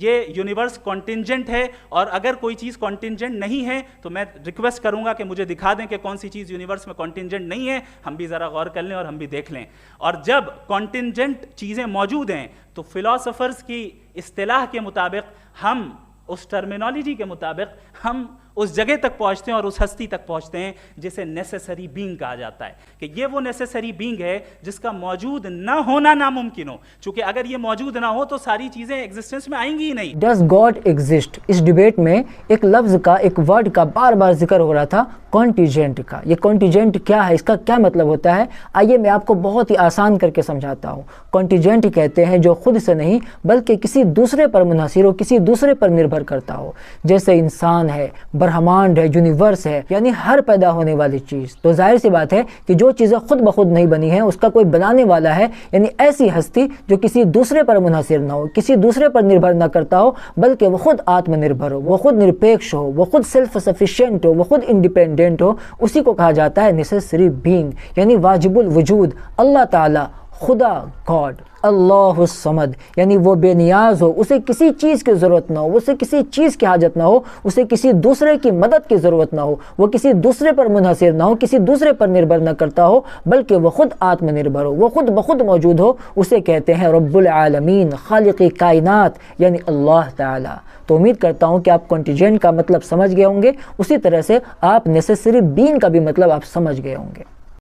یہ universe contingent ہے، اور اگر کوئی چیز کانٹینجنٹ نہیں ہے تو میں ریکویسٹ کروں گا کہ مجھے دکھا دیں کہ کون سی چیز یونیورس میں کانٹینجنٹ نہیں ہے، ہم بھی ذرا غور کر لیں اور ہم بھی دیکھ لیں۔ اور جب کانٹینجنٹ چیزیں موجود ہیں تو فلاسفرز کی اصطلاح کے مطابق، ہم اس ٹرمینالوجی کے مطابق ہم اس جگہ تک پہنچتے ہیں اور اس ہستی تک پہنچتے ہیں جسے نیسیسری بینگ کہا جاتا ہے، کہ یہ وہ نیسیسری بینگ ہے جس کا موجود نہ ہونا ناممکن ہو، چونکہ اگر یہ موجود نہ ہو تو ساری چیزیں ایگزسٹنس میں آئیں گی ہی نہیں۔ Does God exist? اس ڈیبیٹ میں ایک لفظ کا، ایک ورڈ کا بار بار ذکر ہو رہا تھا، کانٹیجنٹ کا۔ یہ کانٹیجنٹ کیا ہے، اس کا کیا مطلب ہوتا ہے؟ آئیے میں آپ کو بہت ہی آسان کر کے سمجھاتا ہوں۔ کانٹیجنٹ کہتے ہیں جو خود سے نہیں بلکہ کسی دوسرے پر منحصر ہو، کسی دوسرے پر نربھر کرتا ہو، جیسے انسان ہے، برہمانڈ ہے، یونیورس ہے، یعنی ہر پیدا ہونے والی چیز۔ تو ظاہر سی بات ہے کہ جو چیزیں خود بخود نہیں بنی ہیں اس کا کوئی بنانے والا ہے، یعنی ایسی ہستی جو کسی دوسرے پر منحصر نہ ہو، کسی دوسرے پر نربھر نہ کرتا ہو، بلکہ وہ خود آتم نربھر ہو، وہ خود نرپیکش ہو، وہ خود سیلف سفیشینٹ ہو، وہ خود انڈیپینڈنٹ ہو، اسی کو کہا جاتا ہے نیسیسری بینگ، یعنی واجب الوجود۔ اللہ تعالیٰ، خدا، گاڈ، اللہ الصمد، یعنی وہ بے نیاز ہو، اسے کسی چیز کی ضرورت نہ ہو، اسے کسی چیز کی حاجت نہ ہو، اسے کسی دوسرے کی مدد کی ضرورت نہ ہو، وہ کسی دوسرے پر منحصر نہ ہو، کسی دوسرے پر نربھر نہ کرتا ہو، بلکہ وہ خود آتم نربھر ہو، وہ خود بخود موجود ہو، اسے کہتے ہیں رب العالمین، خالق کائنات، یعنی اللہ تعالی۔ تو امید کرتا ہوں کہ آپ کانٹیجنٹ کا مطلب سمجھ گئے ہوں گے، اسی طرح سے آپ نیسیسری بینگ کا بھی مطلب آپ سمجھ گئے ہوں گے۔